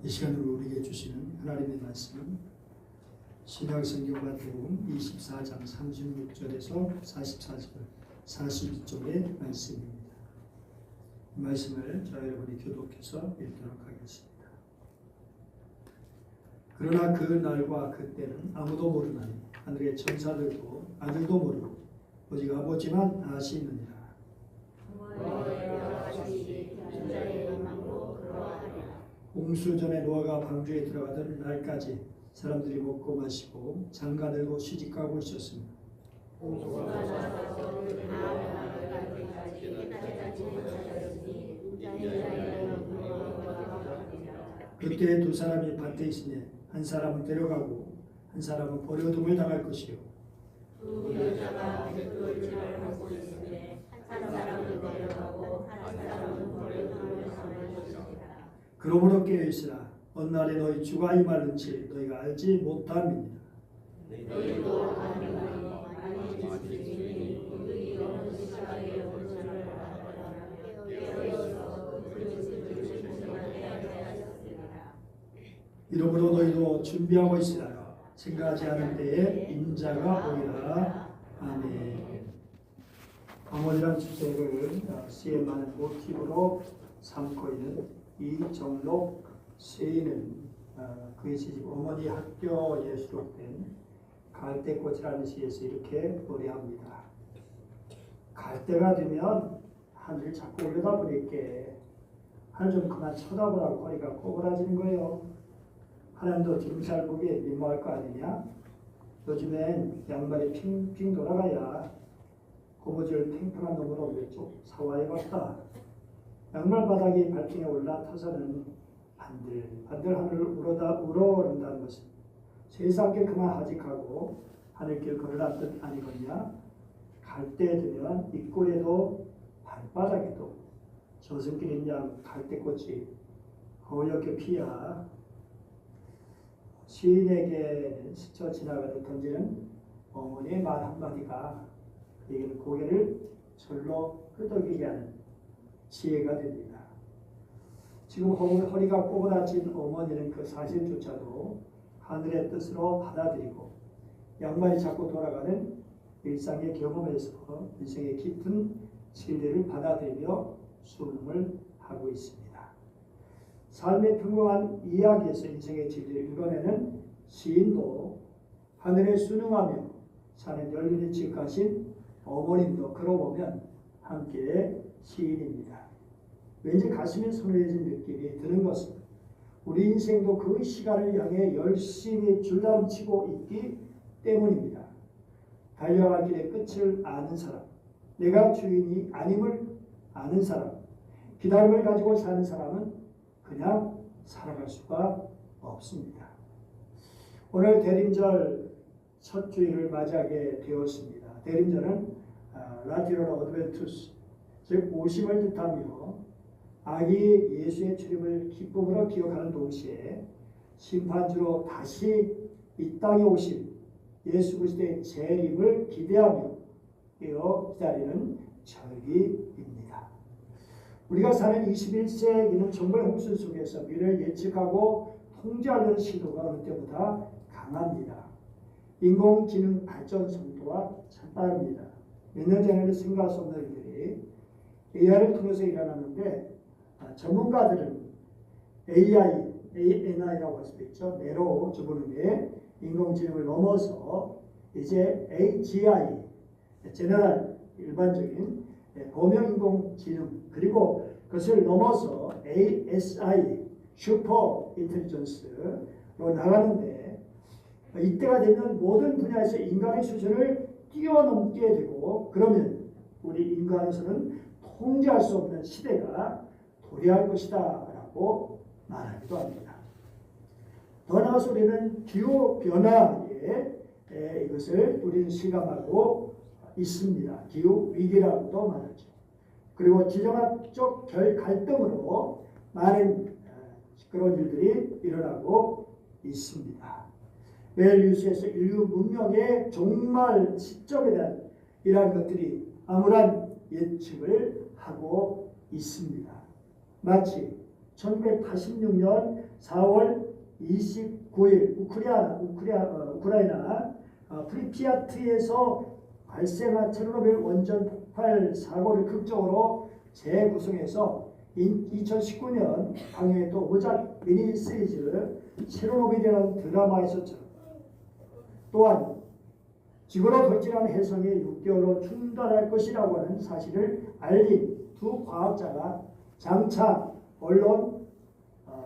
이 시간으로 우리에게 주시는 하나님의 말씀은 신약성경 마태복음 24장 36절에서 44절 42쪽의 말씀입니다. 이 말씀을 저와 여러분이 교독해서 읽도록 하겠습니다. 그러나 그 날과 그 때는 아무도 모르나니 하늘의 천사들도 아들도 모르고 오직 아버지만 아시느니라. 홍수 전에 노아가 방주에 들어가던 날까지 사람들이 먹고 마시고 장가 들고 시집가고 있었습니다. 그때 두 사람이 밭에 있으니 한 사람은 데려가고 한 사람은 버려둠을 당할 것이요. 두 여자가 뱃돌질을 하고 있으니 한 사람은 데려가고 한 사람은 버려둠을 당할 것이라. 그러므로 깨어있으라. 어느 날에 너희 주가 임하는지 너희가 알지 못함이니라. 너희도 아니니 많이 주시니 그들이 어느 시간에 오는지를 알아라. 깨어있어 그 뜻을 준비하여야 하였으리라. 이러므로 너희도 준비하고 있으라. 생각하지 않은 때에 인자가 오리라. 아멘. 방언이란 주제를 시에 많은 모티브로 삼고 있는 이정록 시인은 그의 시집 어머니 학교에 수록된 갈대꽃이라는 시에서 이렇게 노래합니다. 갈대가 되면 하늘 자꾸 올려다보니까 하늘 좀 그만 쳐다보라고 허리가 꼬부라지는 거예요. 하나님도 지름살 보기에 미모할 거 아니냐? 요즘엔 양말이 핑핑 돌아가야 고무줄 팽팽한 놈으로 왼쪽 사와에 갔다. 양말 바닥이 발등에 올라타서는 반들 하늘을 우러른다는 것은 세상길 그만 하직하고 하늘길 걸으란 뜻 아니겠냐? 갈대에 들면 입꼬리에도 발바닥에도 저승길인 양 갈대꽃이 허옇게 피야 시인에게 스쳐 지나가는 던지는 어머니의 말 한마디가 그에게는 고개를 절로 끄덕이게 하는 지혜가 됩니다. 지금 허리가 꼬부라진 어머니는 그 사실조차도 하늘의 뜻으로 받아들이고 양말이 자꾸 돌아가는 일상의 경험에서 인생의 깊은 진리를 받아들이며 수능을 하고 있습니다. 삶의 평범한 이야기에서 인생의 진리를 읽어내는 시인도 하늘에 순응하며 사는 열린이 직하신 어머님도 걸어보면 함께 시인입니다. 왠지 가슴이 서늘해진 느낌이 드는 것은 우리 인생도 그 시간을 향해 열심히 줄다름치고 있기 때문입니다. 달려갈 길의 끝을 아는 사람, 내가 주인이 아님을 아는 사람, 기다림을 가지고 사는 사람은 그냥 살아갈 수가 없습니다. 오늘 대림절 첫 주일을 맞이하게 되었습니다. 대림절은 라틴어로 어드벤투스, 즉 오심을 뜻하며 아기 예수의 출입을 기쁨으로 기억하는 동시에 심판주로 다시 이 땅에 오신 예수 그리스도의 재림을 기대하며 기다리는 절기입니다. 우리가 사는 21세기는 정보의 홍수 속에서 미래를 예측하고 통제하려는 시도가 어느 때보다 강합니다. 인공지능 발전 속도가 참 빠릅니다. 몇 년 전에는 생각할 수 없는 일들이 AI를 통해서 일어났는데 전문가들은 ANI라고 할 수도 있죠. 내로 주부능의 인공지능을 넘어서 이제 AGI, 제너럴 일반적인 범용 인공지능, 그리고 그것을 넘어서 ASI, 슈퍼 인텔리전스로 나가는데 이때가 되면 모든 분야에서 인간의 수준을 뛰어넘게 되고 그러면 우리 인간에서는 통제할 수 없는 시대가 도래할 것이다 라고 말하기도 합니다. 더 나아가서 우리는 기후변화에 이것을 우리는 실감하고 있습니다. 기후위기라고도 말하죠. 그리고 지정학적 갈등으로 많은 그런 일들이 일어나고 있습니다. 매일 뉴스에서 인류 문명의 종말 시점에 대한 이러한 것들이 암울한 예측을 하고 있습니다. 마치 1986년 4월 29일 우크라이나 프리피아트에서 발생한 체르노빌 원전 폭발 사고를 극적으로 재구성해서 2019년 방영했던 오작 미니 시리즈 체르노빌이라는 드라마에서처럼 또한 지구로 돌진한 혜성이 6개월로 충돌할 것이라고 하는 사실을 알린 두 과학자가 장차 언론,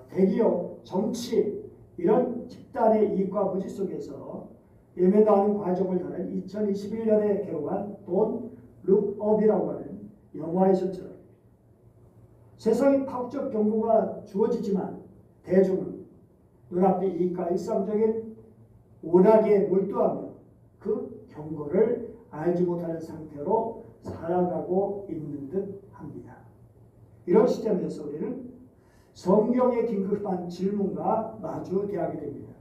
대기업, 정치 이런 집단의 이익과 무지 속에서 외면하는 과정을 다룬 2021년에 개봉한 돈 룩업이라고 하는 영화에서처럼 세상의 파국적 경고가 주어지지만 대중은 눈앞의 이익과 일상적인 오락에 몰두하며 그 경고를 알지 못하는 상태로 살아가고 있는 듯 합니다. 이런 시점에서 우리는 성경의 긴급한 질문과 마주대하게 됩니다.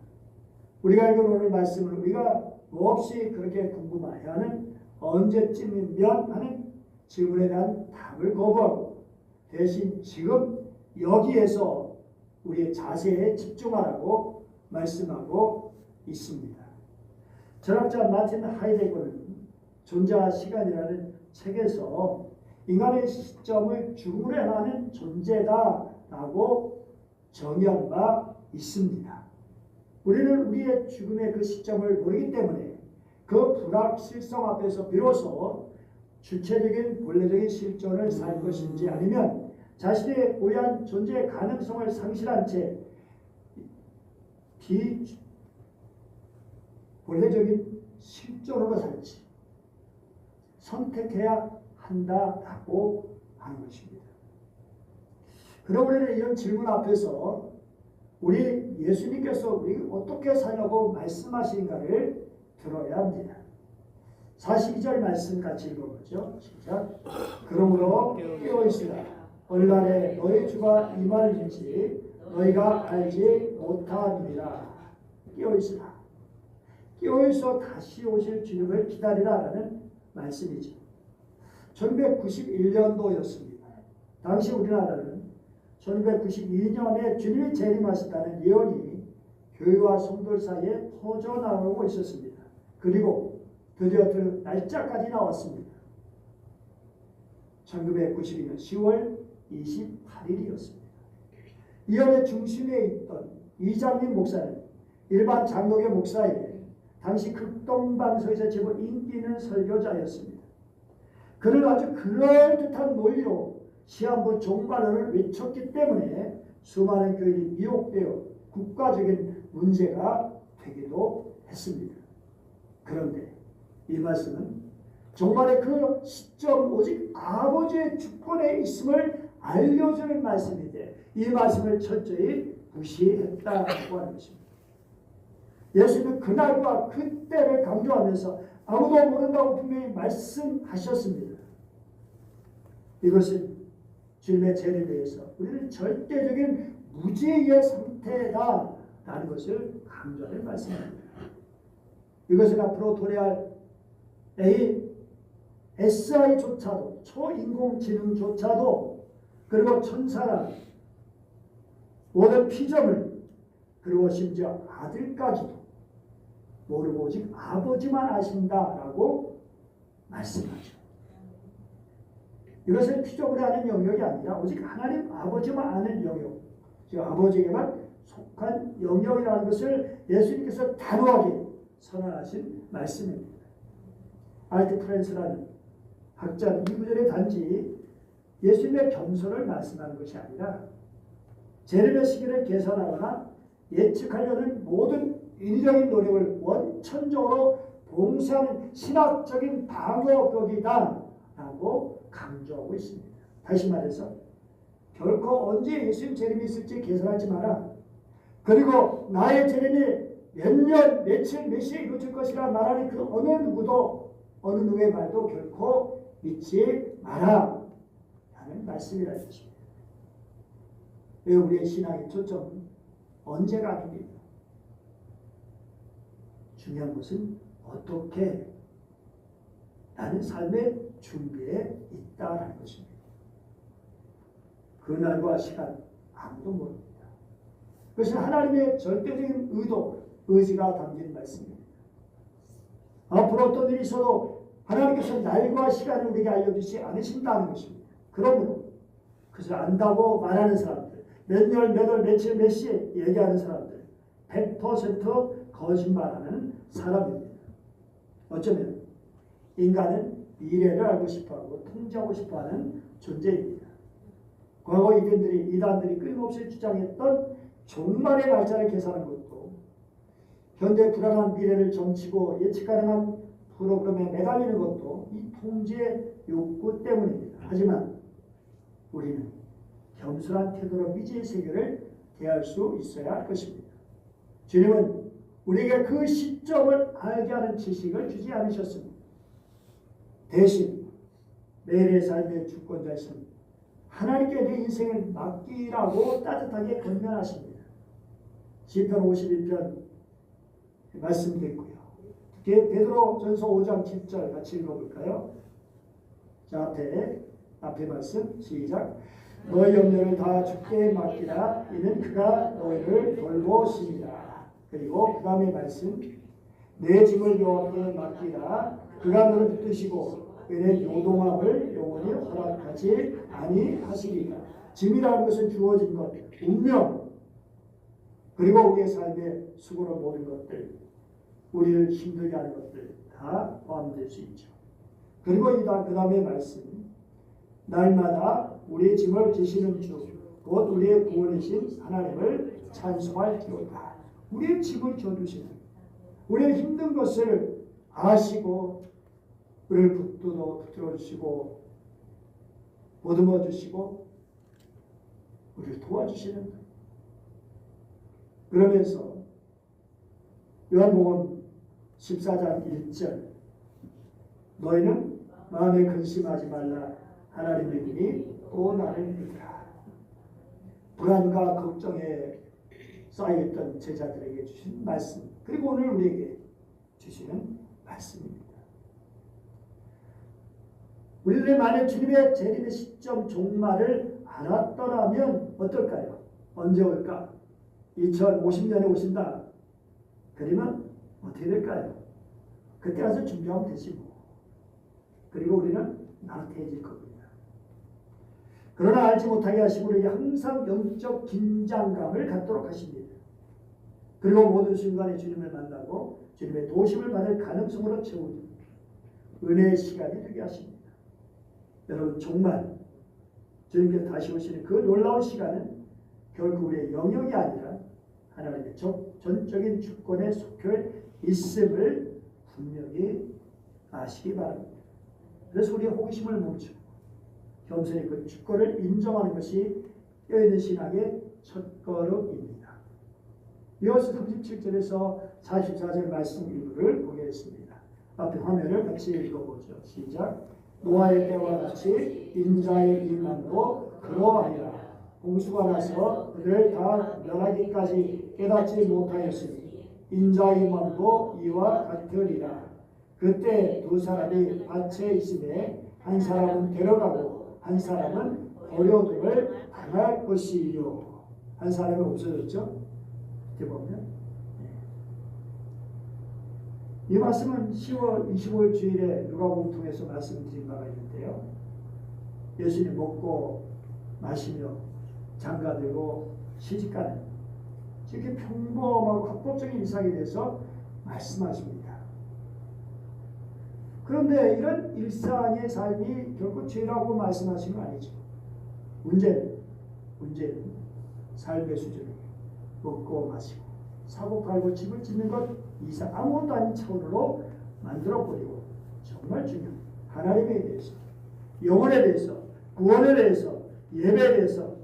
우리가 읽은 오늘 말씀을 우리가 몹시 그렇게 궁금해야 하는 언제쯤이면 하는 질문에 대한 답을 거부하고 대신 지금 여기에서 우리의 자세에 집중하라고 말씀하고 있습니다. 철학자 마틴 하이데거는 존재와 시간이라는 책에서 인간의 시점을 죽음으로 향하는 존재다라고 정의한 바 있습니다. 우리는 우리의 죽음의 그 시점을 모르기 때문에 그 불확실성 앞에서 비로소 주체적인 본래적인 실존을 살 것인지 아니면 자신의 고유한 존재의 가능성을 상실한 채 본래적인 실존으로 살지 선택해야 한다라고 하는 것입니다. 그럼 우리는 이런 질문 앞에서 우리 예수님께서 우리 어떻게 살라고 말씀하시는가를 들어야 합니다. 42절 말씀 같이 읽어보죠. 시작. 그러므로 깨어있으라. 오늘날에 너희 주가 임하는지 너희가 알지 못하느니라. 깨어있으라. 깨어있어 다시 오실 주님을 기다리라라는 말씀이죠. 1991년도였습니다. 당시 우리나라는 1992년에 주님이 재림하신다는 예언이 교회와 성도들 사이에 퍼져나오고 있었습니다. 그리고 드디어 그 날짜까지 나왔습니다. 1992년 10월 28일이었습니다. 예언의 중심에 있던 이장림 목사는 일반 장로교 목사에 당시 극동방송에서 제법 인기 있는 설교자였습니다. 그는 아주 그럴듯한 논리로 시한부 종말론을 외쳤기 때문에 수많은 교인이 미혹되어 국가적인 문제가 되기도 했습니다. 그런데 이 말씀은 종말의 그 시점 오직 아버지의 주권에 있음을 알려주는 말씀인데 이 말씀을 철저히 무시했다고 하는 것입니다. 예수님은 그날과 그때를 강조하면서 아무도 모른다고 분명히 말씀하셨습니다. 이것은 주님의 재림에 대해서 우리는 절대적인 무지의 상태다라는 것을 강조하는 말씀입니다. 이것은 앞으로 도래할 SI조차도 초인공지능조차도 그리고 천사나 모든 피조물 그리고 심지어 아들까지도 모르고 오직 아버지만 아신다라고 말씀하죠. 이것은 피조물이 아는 영역이 아니라 오직 하나님 아버지만 아는 영역, 즉 아버지에게만 속한 영역이라는 것을 예수님께서 단호하게 선언하신 말씀입니다. 알트 프랜스라는 학자는 이 구절에 단지 예수님의 겸손을 말씀하는 것이 아니라 재림의 시기를 계산하거나 예측하려는 모든 인위적인 노력을 원천적으로 봉쇄하는 신학적인 방어벽이다라고 강조하고 있습니다. 다시 말해서 결코 언제 예수님 재림이 있을지 계산하지 마라. 그리고 나의 재림이 몇 년, 며칠, 몇 시에 이루어질 것이라 말하는 그 어느 누구도 어느 누구의 말도 결코 믿지 마라 라는 말씀이라는 것입니다. 왜 우리의 신앙의 초점은 언제가 아닙니다. 중요한 것은 어떻게 나는 삶의 준비에 있다라는 것입니다. 그날과 시간 아무도 모릅니다. 그것은 하나님의 절대적인 의지가 담긴 말씀입니다. 앞으로 어떤 일이 있어도 하나님께서 날과 시간을 우리에게 알려주지 않으신다는 것입니다. 그러므로 그것을 안다고 말하는 사람들, 몇 년, 몇 월, 며칠, 몇 시에 얘기하는 사람들 100% 거짓말하는 사람입니다. 어쩌면 인간은 미래를 알고 싶어하고 통제하고 싶어하는 존재입니다. 과거 이단들이 끊임없이 주장했던 종말의 날짜를 계산하는 것도 현대 불안한 미래를 점치고 예측 가능한 프로그램에 매달리는 것도 이 통제 욕구 때문입니다. 하지만 우리는 겸손한 태도로 미지의 세계를 대할 수 있어야 할 것입니다. 주님은 우리에게 그 시점을 알게 하는 지식을 주지 않으셨습니다. 대신 매일의 삶의 주권자이신 하나님께 내 인생을 맡기라고 따뜻하게 권면하십니다. 시편 51편 말씀드렸고요. 특히 베드로전서 5장 7절 같이 읽어볼까요? 자, 앞에 말씀 시작. 너희 염려를 다 주께 맡기라. 이는 그가 너희를 돌보십니다. 그리고 그 다음에 말씀. 내 짐을 여호와께 맡기라. 그가 너를 붙드시고 은혜 요동함을 영원히 허락하지 아니하시리라. 짐이라는 것은 주어진 것, 운명, 그리고 우리의 삶에 수고로 모든 것들, 우리를 힘들게 하는 것들 다 포함될 수 있죠. 그리고 그 다음에 말씀. 날마다 우리의 짐을 지시는 주, 곧 우리의 구원이신 하나님을 찬송할지어다. 우리의 짐을 져주시는, 우리의 힘든 것을 아시고 우리를 붙들어 주시고 보듬어 주시고 우리를 도와주시는, 그러면서 요한복음 14장 1절 너희는 마음에 근심하지 말라. 하나님 믿으니 또 나를 믿으라. 불안과 걱정에 쌓여있던 제자들에게 주신 말씀, 그리고 오늘 우리에게 주시는 말씀입니다. 우리들이 만약 주님의 재림의 시점 종말을 알았더라면 어떨까요? 언제 올까? 2050년에 오신다. 그러면 어떻게 될까요? 그때 가서 준비하면 되지 뭐. 그리고 우리는 나태해질 겁니다. 그러나 알지 못하게 하시고 우리에게 항상 영적 긴장감을 갖도록 하십니다. 그리고 모든 순간에 주님을 만나고 주님의 도심을 받을 가능성으로 채우는 은혜의 시간이 되게 하십니다. 여러분, 정말 주님께서 다시 오시는 그 놀라운 시간은 결국 우리의 영역이 아니라 하나님의 전적인 주권에 속해 있음을 분명히 아시기 바랍니다. 그래서 우리의 호기심을 멈추고 겸손히 그 주권을 인정하는 것이 뼈있는 신앙의 첫걸음입니다. 이어서 37절에서 44절 말씀 일부를 보겠습니다. 앞에 화면을 같이 읽어보죠. 시작. 노아의 때와 같이 인자의 임함도 그러하리라. 홍수가 나서 그들을 다 멸하기까지 깨닫지 못하였으니 인자의 임함도 이와 같으리라. 그때 두 사람이 밭에 있음에 한 사람은 데려가고 한 사람은 버려둠을 당할 것이요. 한 사람이 없어졌죠. 이렇게 보면 이 말씀은 10월 25일 주일에 누가복음 통해서 말씀드린 바가 있는데요. 예수님 먹고 마시며 장가들고 시집가는 이렇게 평범하고 합법적인 일상에 대해서 말씀하십니다. 그런데 이런 일상의 삶이 결국 죄라고 말씀하신 거 아니죠. 문제는 삶의 수준을 먹고 마시고 사고 팔고 집을 짓는 것 이상 아무것도 아닌 차원으로 만들어버리고, 정말 중요한 하나님에 대해서, 영혼에 대해서, 구원에 대해서, 예배에 대해서,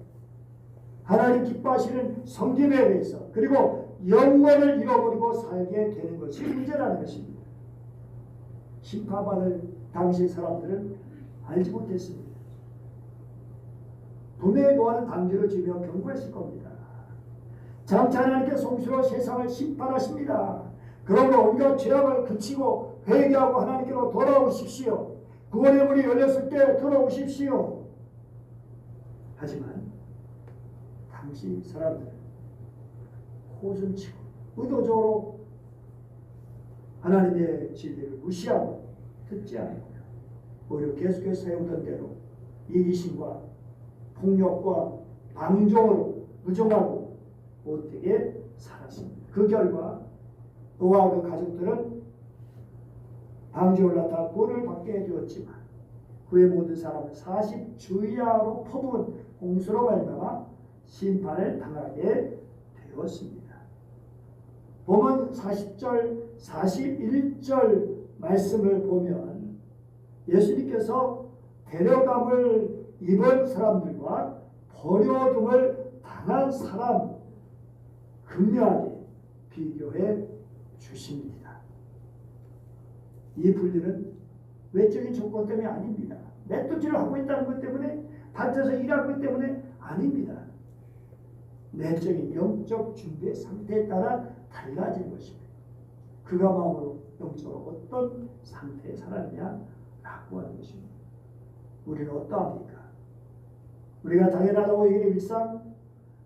하나님 기뻐하시는 섬김에 대해서, 그리고 영혼을 잃어버리고 살게 되는 것이 문제라는 것입니다. 심판받을 당시 사람들은 알지 못했습니다. 분명히 노아는 단죄를 지며 경고했을 겁니다. 장차 하나님께서 홍수로 세상을 심판하십니다. 그러므로 온갖 죄악을 그치고 회개하고 하나님께로 돌아오십시오. 구원의 문이 열렸을 때 돌아오십시오. 하지만 당시 사람들은 코순치고 의도적으로 하나님의 진리를 무시하고 듣지 않고 오히려 계속해서 해오던 대로 이기심과 폭력과 방종으로 부정하고 못되게 살았습니다. 그 결과 노아와 그 가족들은 방주를 나타 꼴을 받게 되었지만 그의 모든 사람은 40주야로 퍼부은 홍수로 말미암아 심판을 당하게 되었습니다. 본문 40절, 41절 말씀을 보면 예수님께서 데려감을 입은 사람들과 버려둠을 당한 사람 극명하게 비교해 주십니다. 이 분리는 외적인 조건 때문에 아닙니다. 맷도질을 하고 있다는 것 때문에, 밭에서 일하고 있기 때문에 아닙니다. 내적인 영적 준비의 상태에 따라 달라진 것입니다. 그가 마음으로 영적으로 어떤 상태에 살았냐라고 하는 것입니다. 우리는 어떠합니까? 우리가 당연하다고 여기는 일상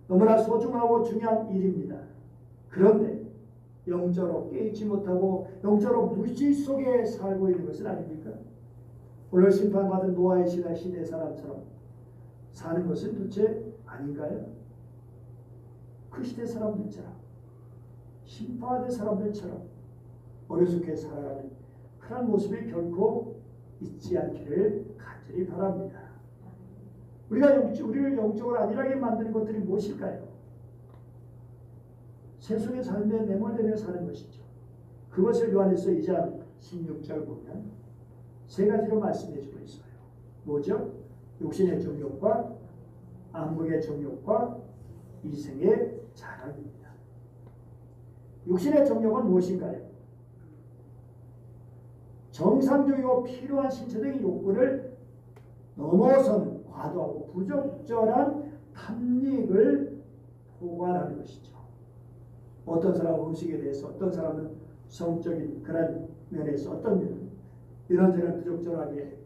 너무나 소중하고 중요한 일입니다. 그런데 영적으로 깨닫지 못하고 영적으로 무시 속에 살고 있는 것은 아닙니까? 오늘 심판받은 노아의 시대 사람처럼 사는 것은 도대체 아닌가요? 그 시대 사람들처럼 심판받은 사람들처럼 어리숙해 살아가는 그런 모습이 결코 있지 않기를 간절히 바랍니다. 우리를 영적으로 안일하게 만드는 것들이 무엇일까요? 세속의 삶에 매몰되며 사는 것이죠. 그것을 요한일서 2장 16절 보면 세 가지로 말씀해 주고 있어요. 뭐죠? 육신의 정욕과 안목의 정욕과 이생의 자랑입니다. 육신의 정욕은 무엇인가요? 정상적이고 필요한 신체적인 욕구를 넘어서는 과도하고 부적절한 탐닉을 포괄하는 것이죠. 어떤 사람은 음식에 대해서, 어떤 사람은 성적인 그런 면에서, 어떤 면은 이런저런 부적절하게,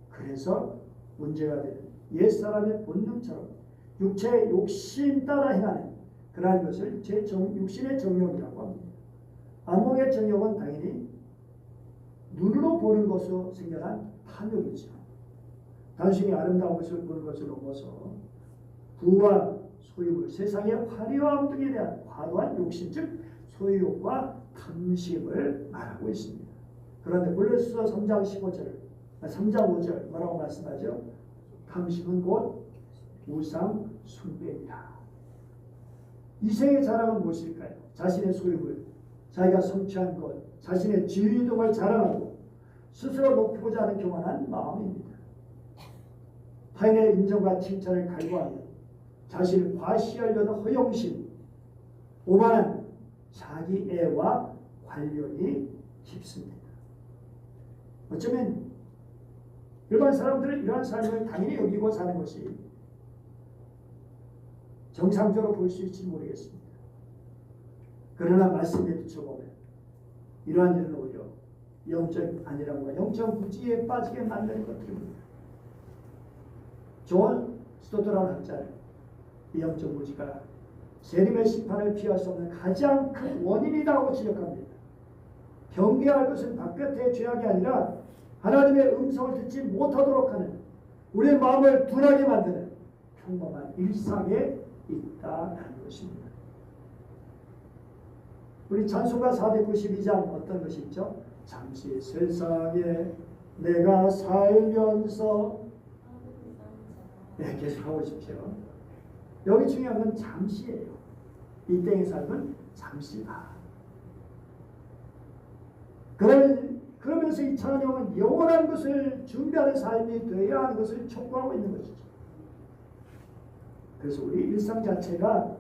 그래서 문제가 되는 옛사람의 본능처럼 육체의 욕심 따라 행하는 그러한 것을 육신의 정욕이라고 합니다. 안목의 정욕은 당연히 눈으로 보는 것으로 생겨난 탐욕이죠. 단순히 아름다운 것을 보는 것을 넘어서 부와 소유물, 세상의 화려함 등에 대한 과도한 욕심, 즉 소유욕과 탐심을 말하고 있습니다. 그런데 골로새서 3장 5절 뭐라고 말씀하죠? 탐심은 곧 우상 숭배입니다. 이생의 자랑은 무엇일까요? 자신의 소유물, 자기가 성취한 것, 자신의 지위 등을 자랑하고 스스로 높이고자 하는 교만한 마음입니다. 타인의 인정과 칭찬을 갈구하며 자신을 과시하려는 허영심, 오만한 자기애와 관련이 깊습니다. 어쩌면 일반 사람들은 이러한 삶을 당연히 여기고 사는 것이 정상적으로 볼 수 있을지 모르겠습니다. 그러나 말씀에 비춰보면 이러한 일은 오히려 영적 안일함과 영적 무지에 빠지게 만드는 것들입니다. 존 스토트라는 학자는 이 영적 무지가 재림의 심판을 피할 수 없는 가장 큰 원인이라고 지적합니다. 경계할 것은 바깥의 죄악이 아니라 하나님의 음성을 듣지 못하도록 하는, 우리의 마음을 둔하게 만드는 평범한 일상에 있다는 것입니다. 우리 찬송가 492장 어떤 것이 있죠? 잠시 세상에 내가 살면서, 네, 계속하고 있십시오. 여기 중요한 건 잠시예요. 이 땅의 삶은 잠시다. 그러면서 이 찬양은 영원한 것을 준비하는 삶이 되어야 하는 것을 촉구하고 있는 것이죠. 그래서 우리 일상 자체가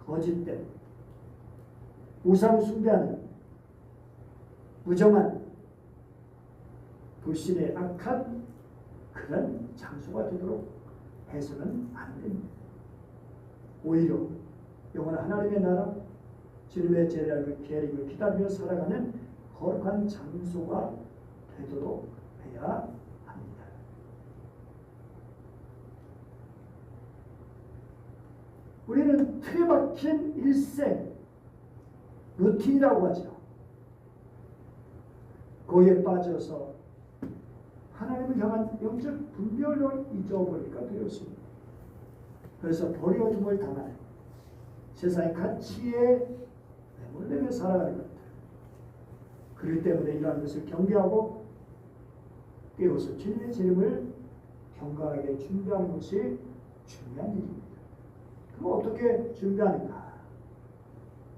거짓된, 우상 숭배하는 부정한, 불신의 악한 그런 장소가 되도록 해서는 안 됩니다. 오히려 영원한 하나님의 나라, 주님의 재림을 기다리며 살아가는 거룩한 장소가 되도록 해야 합니다. 우리는 틀에 박힌 일생, 루틴이라고 하죠. 거기에 빠져서 하나님을 향한 영적 분별을 잊어버리니까 되었습니다. 그래서 버려짐을 당하는 세상의 가치에 매몰되며 살아가는 것들. 그렇기 때문에 이러한 것을 경계하고 깨워서 주님의 재림을 경건하게 준비하는 것이 중요한 일입니다. 그럼 어떻게 준비하는가?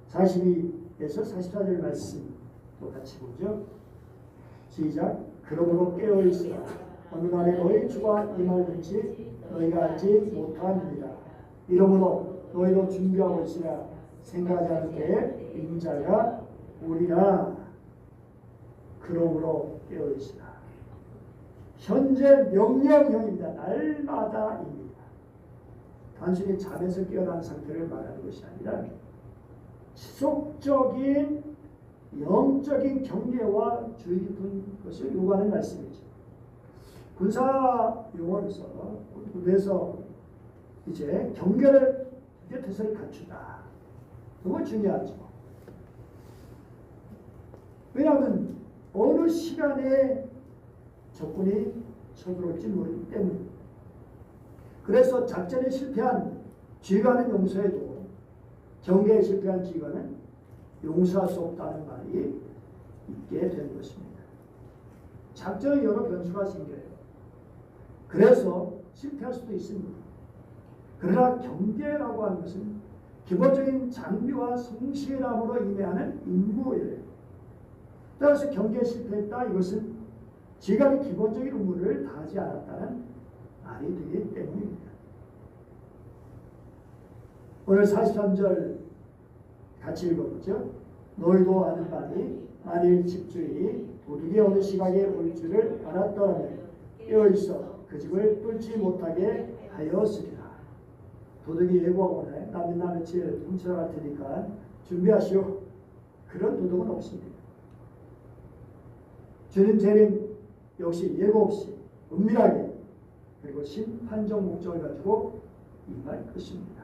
42에서 44절 말씀 똑같이 보죠. 시작. 그러므로 깨어있으라. 어느 날에 너희 주가 임할는지 너희가 알지 못하느니라. 이러므로 너희도 준비하고 있으라. 생각하지 않을 때에 인자가 오리라. 그러므로 깨어있으라. 현재 명령형입니다. 날마다입니다. 단순히 잠에서 깨어난 상태를 말하는 것이 아니라 지속적인 영적인 경계와 주의 깊은 것을 요구하는 말씀이죠. 군사 용어로서 군대에서 이제 경계를 태세를 갖추다. 너무 중요하죠. 왜냐하면 어느 시간에 적군이 쳐들어올지 모르기 때문입니다. 그래서 작전에 실패한 지휘관은 용서해도 경계에 실패한 지휘관은 용서할 수 없다는 말이 있게 된 것입니다. 작전에 여러 변수가 생겨요. 그래서 실패할 수도 있습니다. 그러나 경계라고 하는 것은 기본적인 장비와 성실함으로 임해하는 임무예요. 따라서 경계에 실패했다. 이것은 지휘관이 기본적인 의무를 다하지 않았다는 말이 되기 때문입니다. 오늘 43절 같이 읽어보죠. 너희도 아는 바니 만일 집주인이 도둑이 어느 시각에 올 줄을 알았더라면 깨어있어 그 집을 뚫지 못하게 하였으리라. 도둑이 예고하거나 남이나 며칠 훔쳐갈 테니까 준비하시오. 그런 도둑은 없습니다. 주님 재림 역시 예고 없이 은밀하게 그리고 심판적 목적을 가지고 임할 것입니다.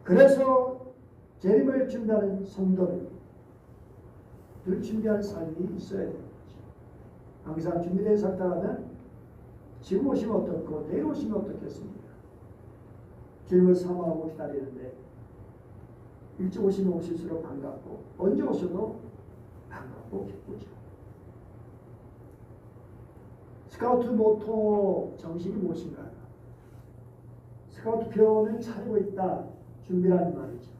그래서 재림을 준비하는 성도는 늘 준비할 삶이 있어야 되는 거죠. 항상 준비된 상태라면 지금 오시면 어떻고 내일 오시면 어떻겠습니까? 주님을 사모하고 기다리는데 일찍 오시면 오실수록 반갑고 언제 오셔도 반갑고 기쁘죠. 스카우트 모토 정신이 무엇인가? 스카우트 표는 차리고 있다. 준비라는 말이죠.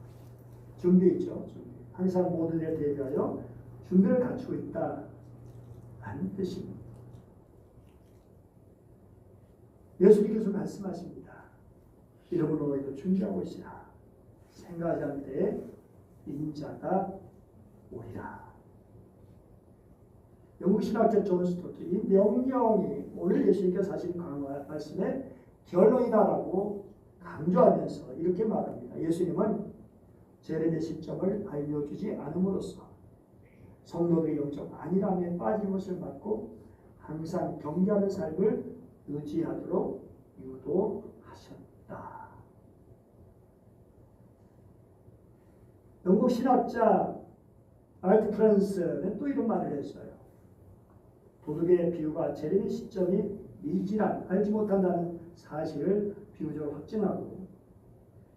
준비 있죠. 준비. 항상 모든 일에 대비하여 준비를 갖추고 있다. 라는 뜻입니다. 예수님께서 말씀하십니다. 이러므로 너희도 준비하고 있으라. 생각하지 않을 때에 인자가 오리라. 영국 신학자 존 스토트 이 명령이 오늘 예수님께서 하신 말씀의 결론이다라고 강조하면서 이렇게 말합니다. 예수님은 재림의 시점을 알려주지 않음으로써 성도들의 영적 안일함에 빠진 것을 막고 항상 경계하는 삶을 유지하도록 유도하셨다. 영국 신학자 알트 프란스는 또 이런 말을 했어요. 도둑의 비유가 재림의 시점이 미지란 알지 못한다는 사실을 비유적으로 확증하고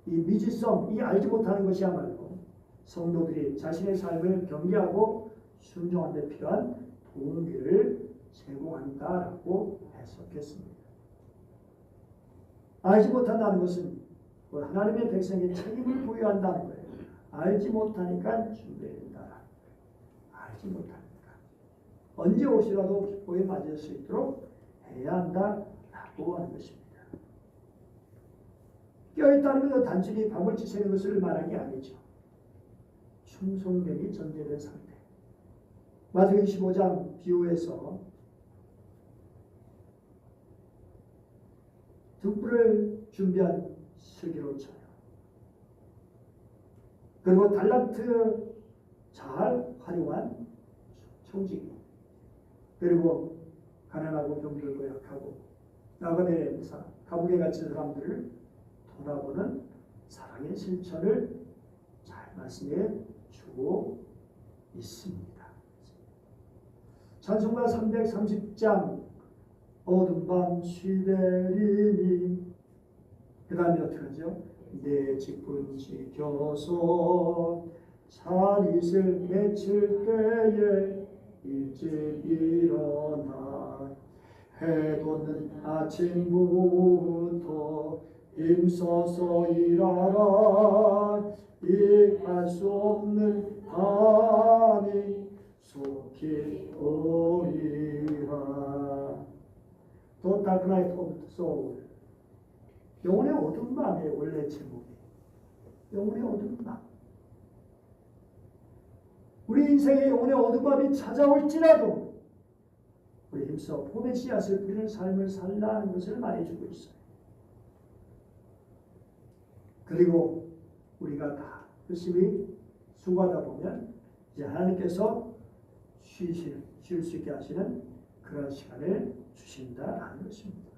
이 미지성, 이 알지 못하는 것이야말로 성도들이 자신의 삶을 경계하고 순종하는 데 필요한 동기를 제공한다라고 해석했습니다. 알지 못한다는 것은 하나님의 백성에게 책임을 부여한다는 거예요. 알지 못하니까 준비해야 된다. 알지 못하니까 언제 오시라도 기쁘게 맞을 수 있도록 해야 한다라고 하는 것입니다. 깨어있다는 것은 단순히 밤을 지새는 것을 말하는 게 아니죠. 충성됨이 전제된 상태. 마태복음 25장 비유에서 등불을 준비한 슬기로워져요. 그리고 달란트 잘 활용한 총직이 그리고 가난하고 병들고 약하고 나그네 감옥에 갇힌 사람들을 돌아보는 사랑의 실천을 잘 말씀해 주고 있습니다. 찬송가 330장 어둠 밤 시베리니 그 다음에 어떻게 하죠? 내 직분 지켜서 잘 있을 맺힐 때에 일찍 일어나 해 돋는 아침부터 힘써서 일하라 이해할 수 없는 밤이 속히 오리라. 또 Dark Night of the Soul 영혼의 어두운 밤의 원래 제목이 영혼의 어두운 밤. 우리 인생에 영혼의 어두운 밤이 찾아올지라도 우리 힘써 봄의 씨앗을 뿌리는 삶을 살라는 것을 말해주고 있어요. 그리고 우리가 다 열심히 수고하다 보면 이제 하나님께서 쉴 수 있게 하시는 그런 시간을 주신다라는 것입니다.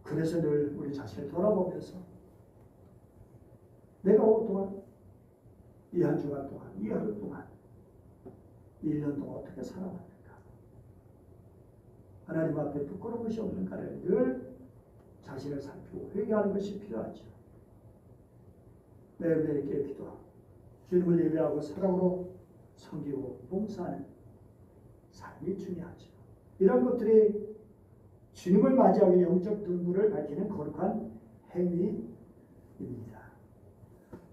그래서 늘 우리 자신을 돌아보면서 내가 오늘 동안 이 한 주간 동안 이 하루 동안 1년 동안 어떻게 살아왔는가 하나님 앞에 부끄러운 것이 없는가를 늘 자신을 살피고 회개하는 것이 필요하죠. 매일매일 이렇게 기도하고 주님을 예배하고 사랑으로 섬기고 봉사하는 삶이 중요하죠. 이런 것들이 주님을 맞이하기 영적 등부를 밝히는 거룩한 행위입니다.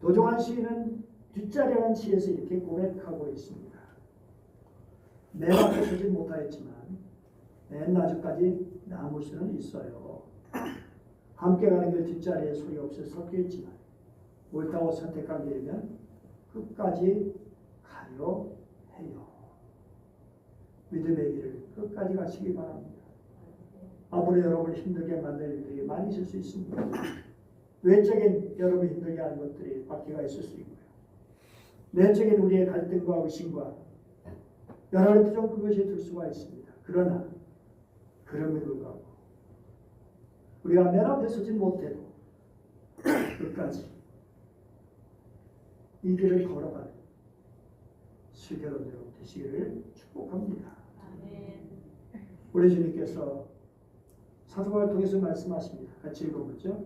도종환 시인은 뒷자리라는 시에서 이렇게 고백하고 있습니다. 맨 앞에 서지 못하였지만 맨 나중까지 남을 수는 있어요. 함께 가는 길 뒷자리에 소리 없이 섞여 있지만 옳다고 선택한 길이면 끝까지 가려 해요. 믿음의 길을 끝까지 가시기 바랍니다. 앞으로 여러분을 힘들게 만들 일들이 많이 있을 수 있습니다. 외적인 여러분을 힘들게 하는 것들이 바퀴가 있을 수 있고요. 내적인 우리의 갈등과 의심과 여러 가지 부정 그것이 들 수가 있습니다. 그러나 그럼에도 불구하고 우리가 맨 앞에 서지 못해도 끝까지 이 길을 걸어가는 실결혼 여러분 되시기를 축복합니다. 우리 주님께서 사도행전을 통해서 말씀하십니다. 같이 읽어보죠.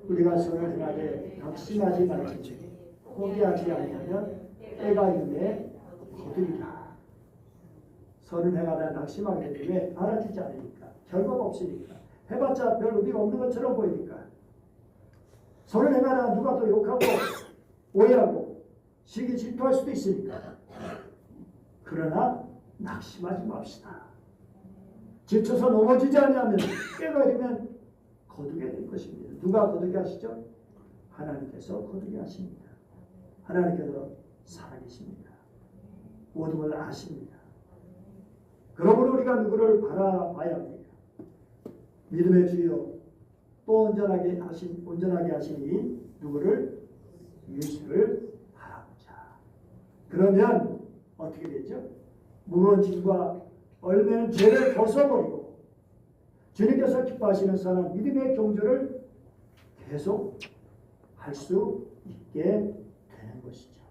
우리가 선을 행하되 낙심하지 말지니 포기하지 아니하면 때가 이르매 거두리라. 선을 행하다 낙심하게 되면 왜? 알아주지 않으니까. 결과가 없으니까. 해봤자 별 의미가 없는 것처럼 보이니까. 선을 행하다 누가 또 욕하고 오해하고 시기 질투할 수도 있으니까. 그러나 낙심하지 맙시다. 지쳐서 넘어지지 않으면 때가 이르면 거두게 될 것입니다. 누가 거두게 하시죠? 하나님께서 거두게 하십니다. 하나님께서 살아계십니다. 모든 걸 아십니다. 그러므로 우리가 누구를 바라봐야 합니까? 믿음의 주여 또 온전하게 하시니 누구를? 예수를 바라보자. 그러면 어떻게 되죠? 무너짐과 얼매는 죄를 벗어버리고 주님께서 기뻐하시는 사람 믿음의 경주를 계속 할 수 있게 되는 것이죠.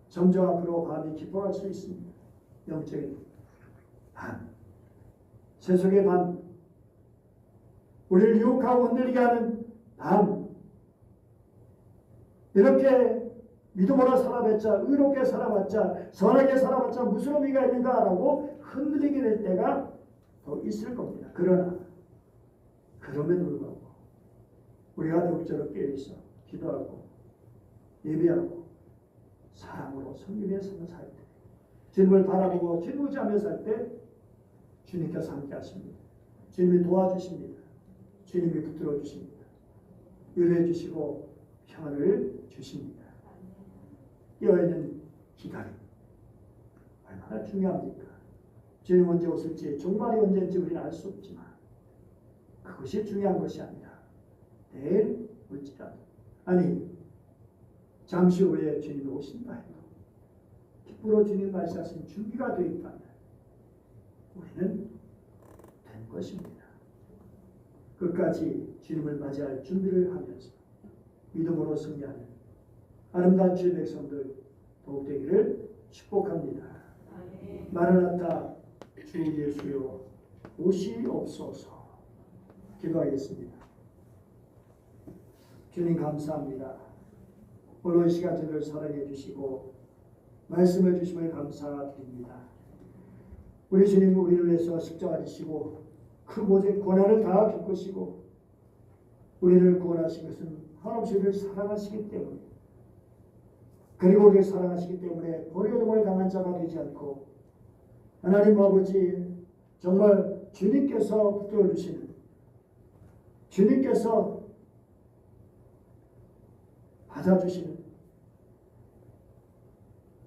점점 앞으로 밤이 깊어갈 수 있습니다. 영적인 밤, 세속의 밤, 우리를 유혹하고 흔들리게 하는 밤, 이렇게 믿음으로 살아봤자, 의롭게 살아봤자, 선하게 살아봤자 무슨 의미가 있는가라고 흔들리게 될 때가 더 있을 겁니다. 그러나 그럼에도 불구하고 우리가 더욱저로 깨어있어 기도하고 예배하고 사랑으로 섬기면서 살 때, 주님을 바라보고 주님 의지하며 살 때 주님께서 함께 하십니다. 주님이 도와주십니다. 주님이 붙들어 주십니다. 의뢰해 주시고 평안을 주십니다. 깨어있는 기다림 얼마나 중요합니까? 주님 언제 오실지 종말이 언제인지 우리는 알 수 없지만 그것이 중요한 것이 아니라 내일 올지라도 아니 잠시 후에 주님이 오신다 해도 기쁘러 주님 말씀하신 준비가 되어 있다면 우리는 것입니다. 끝까지 주님을 맞이할 준비를 하면서 믿음으로 승리하는 아름다운 주의 백성들 더욱 되기를 축복합니다. 마라나타 주 예수여 오시옵소서. 기도하겠습니다. 주님 감사합니다. 오늘 이 시간 저를 사랑해 주시고 말씀해 주심을 감사드립니다. 우리 주님 우리를 위해서 십자가 지시고 그 모든 고난을 다 겪으시고 우리를 구원하신 것은 한없이 우리를 사랑하시기 때문에, 그리고 우리를 사랑하시기 때문에 버림을 당한 자가 되지 않고 하나님 아버지 정말 주님께서 붙들어주시는, 주님께서 받아주시는,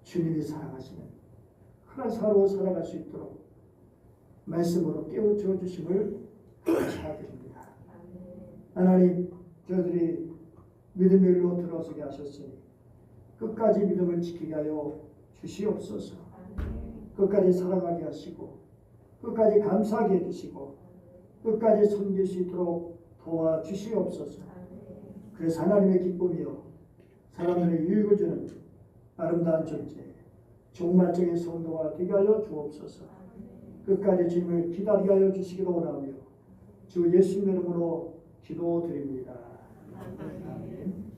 주님이 사랑하시는 그런 사로 살아갈 수 있도록 말씀으로 깨우쳐 주심을 감사드립니다. 하나님, 저희들이 믿음의 일로 들어서게 하셨으니 끝까지 믿음을 지키게 하여 주시옵소서. 끝까지 사랑하게 하시고 끝까지 감사하게 해주시고 끝까지 섬길 수 있도록 도와주시옵소서. 그래서 하나님의 기쁨이요 사람들의 유익을 주는 아름다운 존재, 종말적인 성도가 되게 하여 주옵소서. 끝까지 주님을 기다리게 하여 주시기를 원하며 주 예수님의 이름으로 기도드립니다. 아멘.